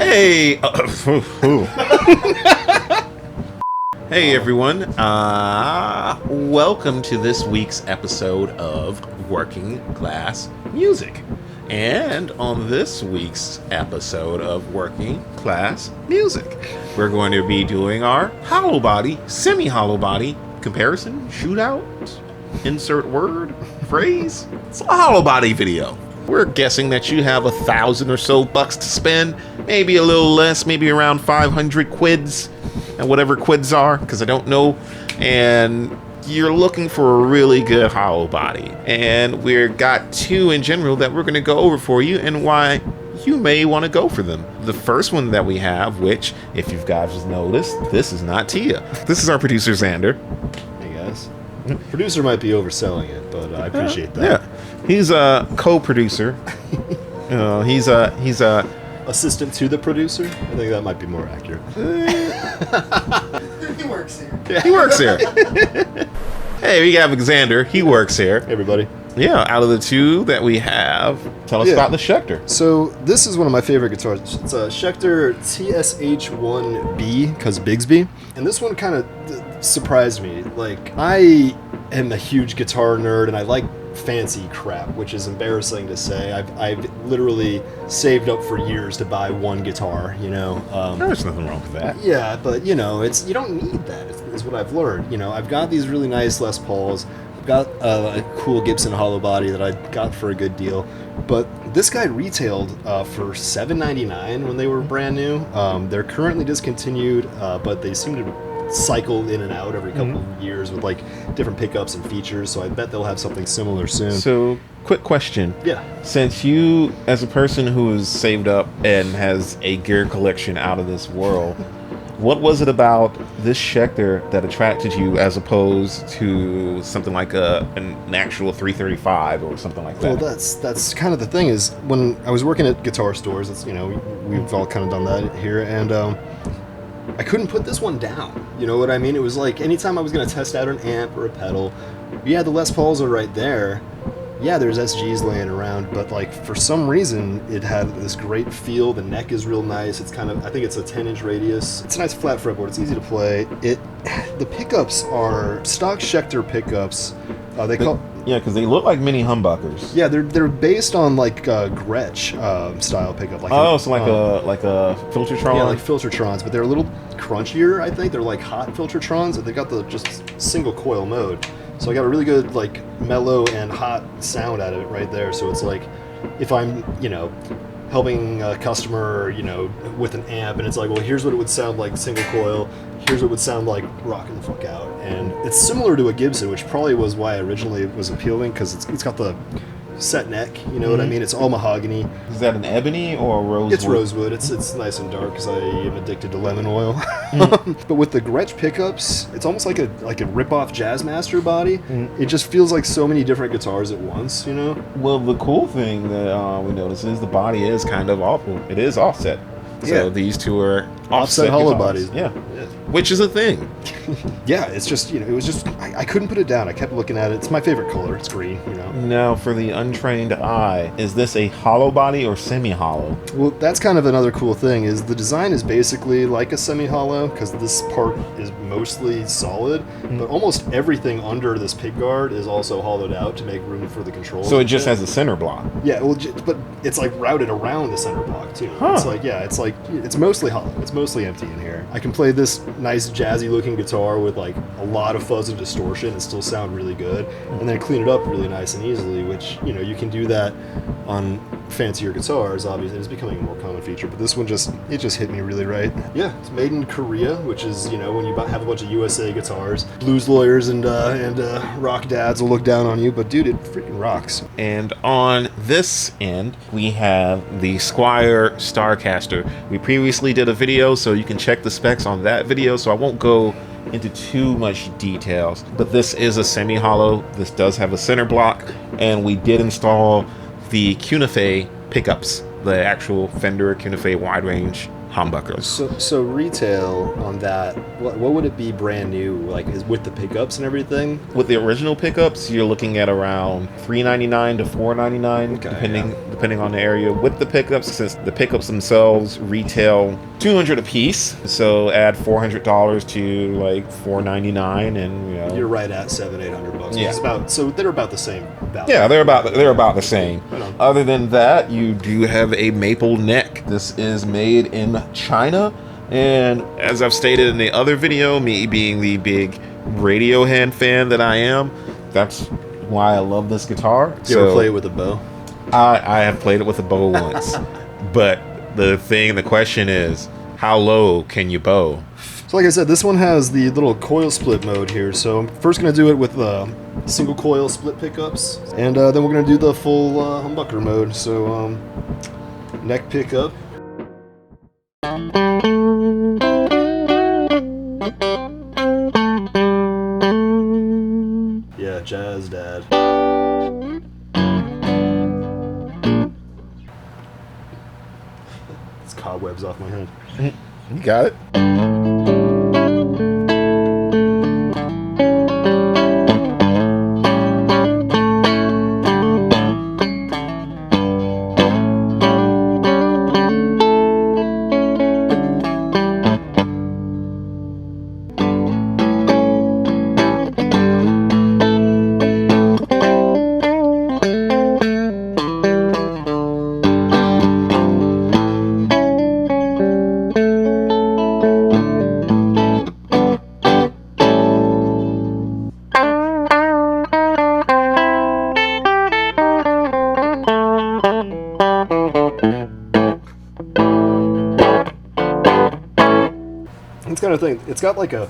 Hey, hey everyone, welcome to this week's episode of Working Class Music. And on this week's episode of Working Class Music, we're going to be doing our HollowBody, semi-HollowBody comparison, shootout, insert word, phrase. It's a HollowBody video. We're guessing that you have $1,000 or so bucks to spend, maybe a little less, maybe around 500 quids, and whatever quids are, because I don't know. And you're looking for a really good HollowBody, and we've got two in general that we're going to go over for you and why you may want to go for them. The first one that we have, which, if you guys noticed, this is not Tia. This is our producer, Xander. Hey guys. Producer might be overselling it, but I appreciate that. Yeah, he's a co-producer. He's a assistant to the producer. I think that might be more accurate. He works here. Yeah. He works here. Hey, we have Xander. He works here. Hey everybody. Yeah, out of the two that we have, tell us about the Schecter. So this is one of my favorite guitars. It's a Schecter TSH-1B, because Bigsby. And this one kind of surprised me. Like, I am a huge guitar nerd, and I like fancy crap, which is embarrassing to say. I've literally saved up for years to buy one guitar, you know. There's nothing wrong with that. Yeah, but, you know, you don't need that, is what I've learned. You know, I've got these really nice Les Pauls. I've got a cool Gibson HollowBody that I got for a good deal. But this guy retailed for $7.99 when they were brand new. They're currently discontinued, but they seem to cycle in and out every couple of years with like different pickups and features, so I bet they'll have something similar soon. So, quick question. Yeah. Since you, as a person who has saved up and has a gear collection out of this world, what was it about this Schecter that attracted you as opposed to something like an actual 335 or something like that? Well, that's kind of the thing is when I was working at guitar stores, it's, you know, we've all kind of done that here, and I couldn't put this one down. You know what I mean? It was like anytime I was going to test out an amp or a pedal, yeah, the Les Pauls are right there. Yeah, there's SGs laying around, but like for some reason it had this great feel. The neck is real nice. It's kind of, I think it's a 10-inch radius. It's a nice flat fretboard. It's easy to play. The pickups are stock Schecter pickups. Yeah, because they look like mini humbuckers. Yeah, they're based on like Gretsch style pickup. Like like a Filtertron. Yeah, like Filtertrons, but they're a little crunchier. I think they're like hot Filtertrons, and they got the just single coil mode. So I got a really good like mellow and hot sound out of it right there. So it's like if I'm, you know, helping a customer, you know, with an amp, and it's like, well, here's what it would sound like single coil. Here's what it would sound like rocking the fuck out. And it's similar to a Gibson, which probably was why originally it was appealing, because it's got the set neck, you know what I mean? It's all mahogany. Is that an ebony or a rosewood? It's rosewood. It's nice and dark because I am addicted to lemon oil. But with the Gretsch pickups, it's almost like a rip-off Jazzmaster body. It just feels like so many different guitars at once, you know? Well, the cool thing that we notice is the body is kind of awful. It is offset. So these two are offset HollowBodies. Yeah. Which is a thing. Yeah, it's just, you know, it was just, I couldn't put it down. I kept looking at it. It's my favorite color. It's green, you know. Now, for the untrained eye, is this a HollowBody or semi-hollow? Well, that's kind of another cool thing, is the design is basically like a semi-hollow, because this part is mostly solid, but almost everything under this pick guard is also hollowed out to make room for the controls. So it just has a center block? Yeah, well, but it's like routed around the center block, too. It's like, yeah, it's mostly hollow. It's mostly empty in here. I can play this nice jazzy looking guitar with like a lot of fuzz and distortion and still sound really good, and then clean it up really nice and easily, which, you know, you can do that on fancier guitars. Obviously it's becoming a more common feature, but this one just hit me really right. Yeah, it's made in Korea, which is, you know, when you have a bunch of USA guitars, blues lawyers and rock dads will look down on you, but dude, it freaking rocks. And on this end we have the Squier Starcaster. We previously did a video, so you can check the specs on that video, so I won't go into too much details, but this is a semi-hollow. This does have a center block, and we did install the Cuneife pickups, the actual Fender Cuneife wide range humbuckers. So retail on that, what would it be brand new? Like, is with the pickups and everything? With the original pickups, you're looking at around $399 to $499, Okay, depending on the area. With the pickups, since the pickups themselves retail $200 a piece, so add $400 to like $499, and you're right at $700-800. Yeah. It's about, so they're about the same value. yeah, they're about the same. Right on. Other than that, you do have a maple neck. This is made in China, and as I've stated in the other video, me being the big Radiohead fan that I am, that's why I love this guitar. Do you ever play it with a bow? I have played it with a bow once, but the question is, how low can you bow? So like I said, this one has the little coil split mode here. So I'm first going to do it with single coil split pickups, and then we're going to do the full humbucker mode. So neck pickup. Yeah, jazz dad. It's cobwebs off my head. You got it. It's kind of thing. It's got like a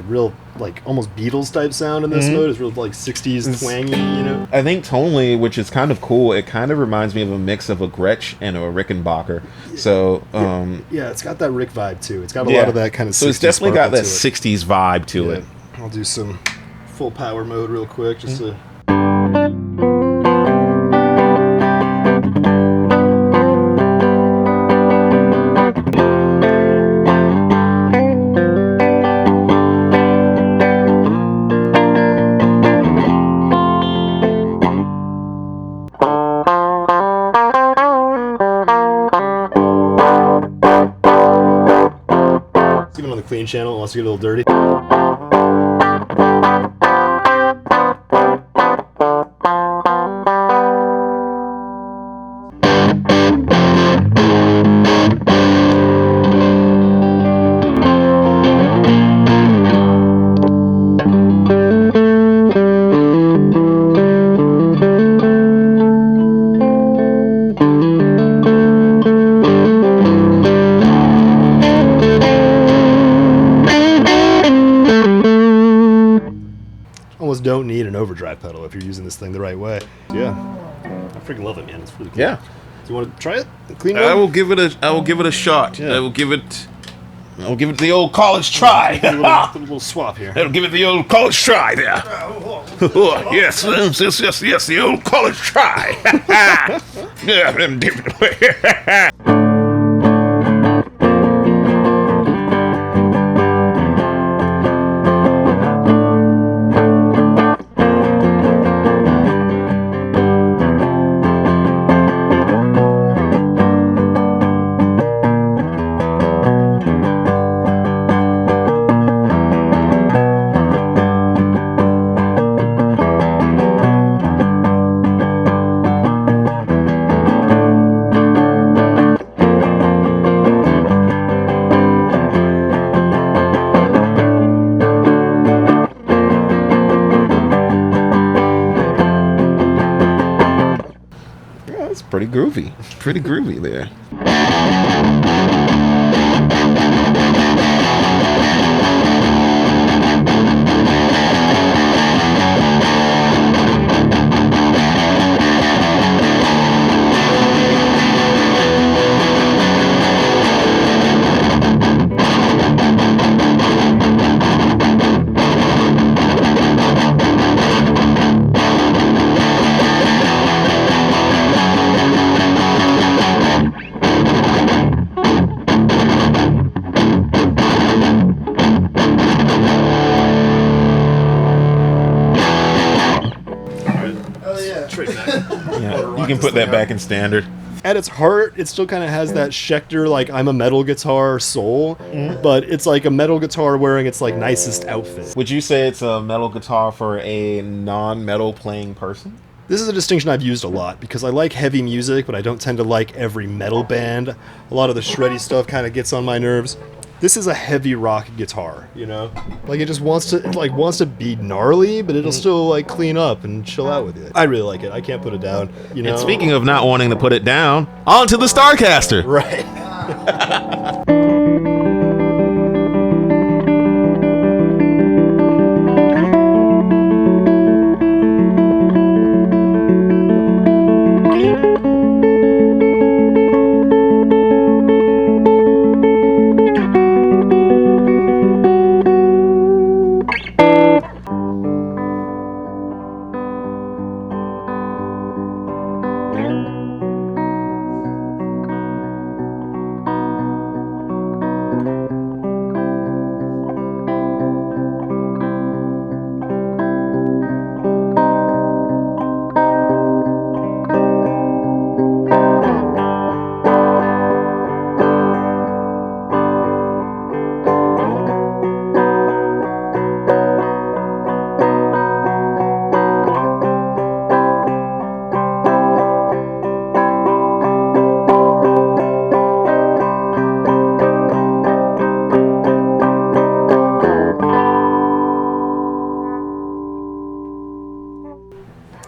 real like almost Beatles type sound in this mode. It's real like 60s twangy, you know. I think tonally, which is kind of cool, it kind of reminds me of a mix of a Gretsch and a Rickenbacker. So yeah, it's got that Rick vibe too. It's got a lot of that kind of. So it's definitely got that 60s vibe to it. I'll do some full power mode real quick just to. Even on the clean channel, it wants to get a little dirty. Almost don't need an overdrive pedal if you're using this thing the right way. Yeah, I freaking love it, man. It's really cool. Yeah. Do you want to try it? Clean I mode? will give it a shot. Yeah. I will give it the old college try. Do a little swap here. I'll give it the old college try there. Oh, yes, the old college try. Yeah, them different way. It's pretty groovy. Pretty groovy there. Yeah, you can put that back in standard. At its heart, it still kind of has that Schecter, like, I'm a metal guitar soul, but it's like a metal guitar wearing its, like, nicest outfit. Would you say it's a metal guitar for a non-metal playing person? This is a distinction I've used a lot, because I like heavy music, but I don't tend to like every metal band. A lot of the shreddy stuff kind of gets on my nerves. This is a heavy rock guitar, you know? Like, it just wants to be gnarly, but it'll still, like, clean up and chill out with it. I really like it. I can't put it down, you know? And speaking of not wanting to put it down, on to the Starcaster! Right.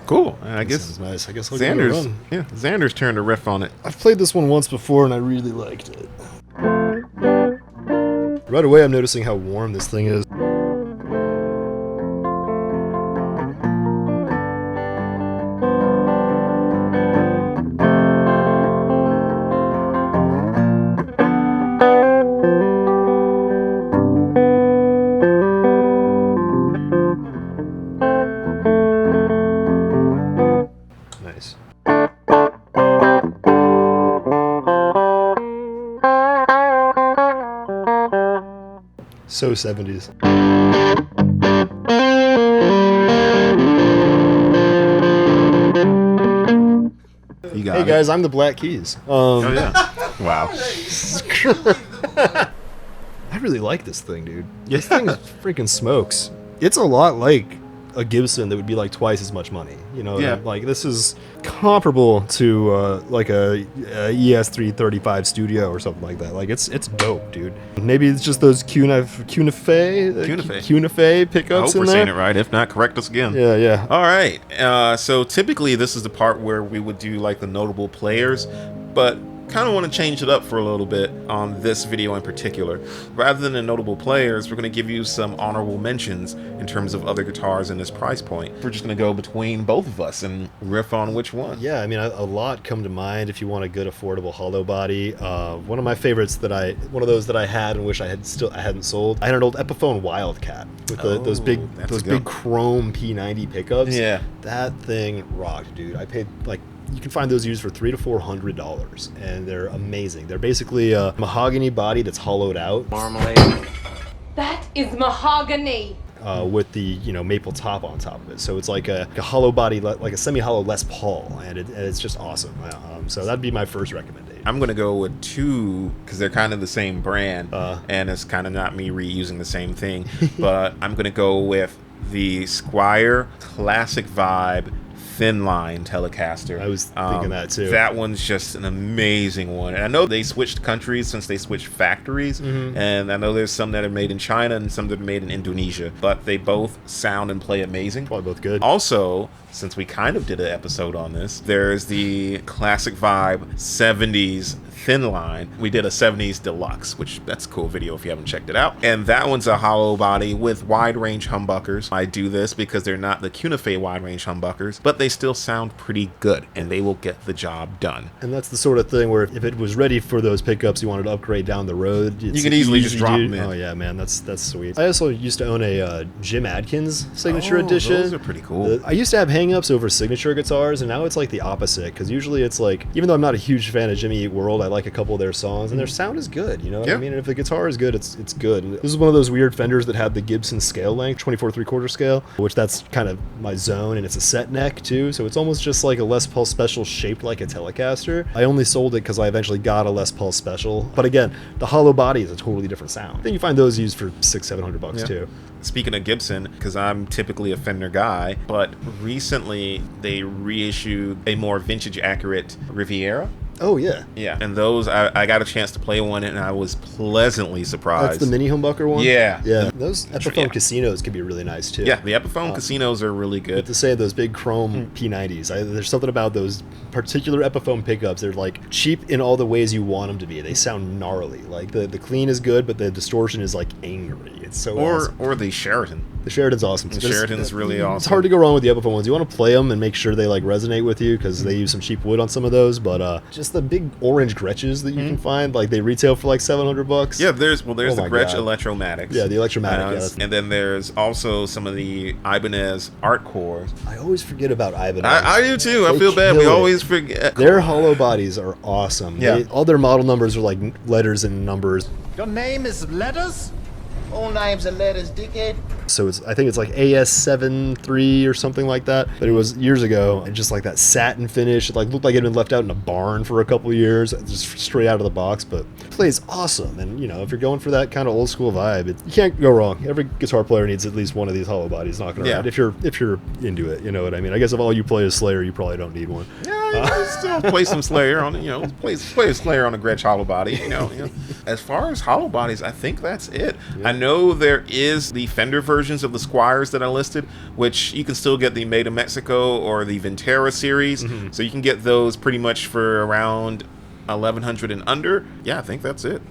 Cool. I guess nice. I guess I'll give it a Xander's, run. yeah, Xander's turn to riff on it. I've played this one once before and I really liked it. Right away I'm noticing how warm this thing is. Nice. So 70s. You got Hey it. guys, I'm the Black Keys. Oh, yeah. Wow. I really like this thing, dude. This thing freaking smokes. It's a lot like a Gibson that would be like twice as much money. You know, Yeah. like this is comparable to like a ES335 Studio or something like that. Like it's dope, dude. Maybe it's just those Cunafé pickups I hope in we're there. saying it right. If not, correct us again. Yeah, yeah. All right. So typically this is the part where we would do like the notable players, but kind of want to change it up for a little bit on this video in particular. Rather than the notable players, we're going to give you some honorable mentions in terms of other guitars in this price point. We're just going to go between both of us and riff on which one. Yeah, I mean, a lot come to mind if you want a good, affordable hollow body. One of my favorites one of those that I had and wish I hadn't sold. I had an old Epiphone Wildcat with those big chrome P90 pickups. Yeah, that thing rocked, dude. I paid like. You can find those used for $300 to $400, and they're amazing. They're basically a mahogany body that's hollowed out. Marmalade. That is mahogany. With the maple top on top of it, so it's like a hollow body, like a semi-hollow Les Paul, and it's just awesome. So that'd be my first recommendation. I'm gonna go with two because they're kind of the same brand, and it's kind of not me reusing the same thing. But I'm gonna go with the Squier Classic Vibe Thin Line Telecaster. I was thinking that too. That one's just an amazing one. And I know they switched countries since they switched factories. And I know there's some that are made in China and some that are made in Indonesia. But they both sound and play amazing. Probably both good. Also, since we kind of did an episode on this, there's the Classic Vibe 70s Thin Line. We did a 70s deluxe, which that's a cool video if you haven't checked it out. And that one's a hollow body with wide range humbuckers. I do this because they're not the Cunafé wide range humbuckers, but they still sound pretty good and they will get the job done. And that's the sort of thing where if it was ready for those pickups you wanted to upgrade down the road, you can easily just drop them in. Oh yeah, man, that's sweet. I also used to own a Jim Adkins signature edition. Those are pretty cool. I used to have hanging hang-ups over signature guitars, and now it's like the opposite, because usually it's like, even though I'm not a huge fan of Jimmy Eat World, I like a couple of their songs, and their sound is good, you know what I mean? And if the guitar is good, it's good. And this is one of those weird Fenders that had the Gibson scale length, 24 3/4 scale, which that's kind of my zone, and it's a set neck too, so it's almost just like a Les Paul Special shaped like a Telecaster. I only sold it because I eventually got a Les Paul Special, but again, the hollow body is a totally different sound. Then you find those used for $600-700 too. Speaking of Gibson, because I'm typically a Fender guy, but recently they reissued a more vintage accurate Riviera. Oh, yeah. Yeah, and those, I got a chance to play one, and I was pleasantly surprised. That's the mini humbucker one? Yeah. Yeah, those Epiphone Casinos can be really nice, too. Yeah, the Epiphone Casinos are really good. To say those big chrome P90s, there's something about those particular Epiphone pickups. They're, like, cheap in all the ways you want them to be. They sound gnarly. Like, the clean is good, but the distortion is, like, angry. It's so awesome. Or the Sheraton. The Sheraton's awesome. The Sheraton's really awesome. It's hard to go wrong with the Epiphone ones. You want to play them and make sure they, like, resonate with you, because they use some cheap wood on some of those, but just the big orange Gretches that you can find, like, they retail for like $700. Yeah, there's the Gretsch Electromatics. Yeah, the Electromatic. And then there's also some of the Ibanez Art Cores. I always forget about Ibanez. I do too. I feel bad. We always forget. Their hollow bodies are awesome. Yeah. All their model numbers are like letters and numbers. Your name is letters? All names are letters, dickhead. So I think it's like AS73 or something like that. But it was years ago, and just like that satin finish. It like looked like it had been left out in a barn for a couple of years, just straight out of the box. But it plays awesome. And you know, if you're going for that kind of old school vibe, you can't go wrong. Every guitar player needs at least one of these hollow bodies knocking around. If you're into it, you know what I mean. I guess if all you play is Slayer, you probably don't need one. Yeah, still play some Slayer on it. Play a Slayer on a Gretsch hollow body. You know. As far as hollow bodies, I think that's it. Yeah. I know there is the Fender versions of the Squiers that I listed, which you can still get the Made in Mexico or the Ventera series. So you can get those pretty much for around $1,100 and under. Yeah, I think that's it.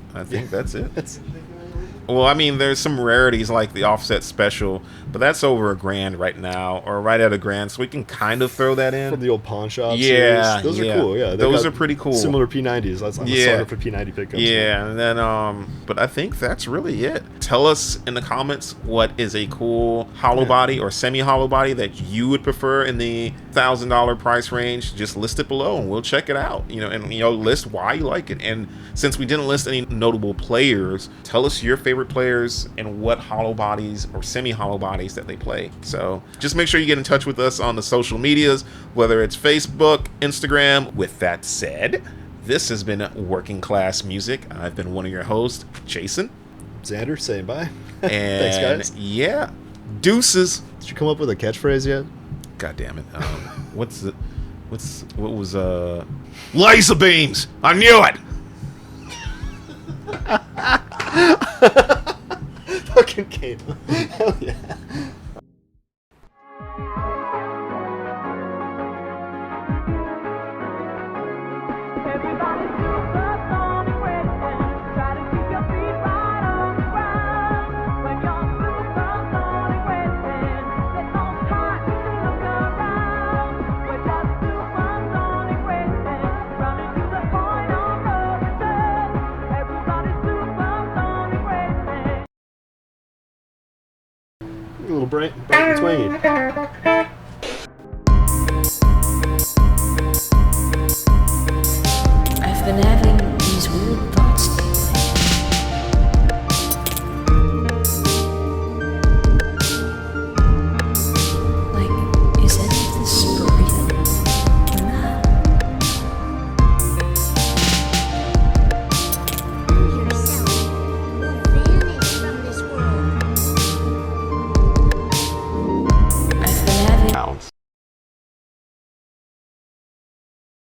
Well, I mean, there's some rarities like the Offset Special, but that's over $1,000 right now, or right at $1,000, so we can kind of throw that in. From the old pawn shop series. Those are cool, yeah. Those are pretty cool. Similar P90s. I'm a sucker for P90 pickups. Yeah, and then, but I think that's really it. Tell us in the comments what is a cool hollow body or semi-hollow body that you would prefer in the $1,000 price range. Just list it below, and we'll check it out. And list why you like it. And since we didn't list any notable players, tell us your favorite players and what hollow bodies or semi-hollow bodies that they play. So just make sure you get in touch with us on the social medias, whether it's Facebook, Instagram. With that said, this has been Working Class Music. I've been one of your hosts, Jason. Xander, saying bye. And thanks, guys. Yeah, deuces. Did you come up with a catchphrase yet? God damn it. What was laser beams? I knew it. Fucking Kano. Hell yeah. A little bright and twangy.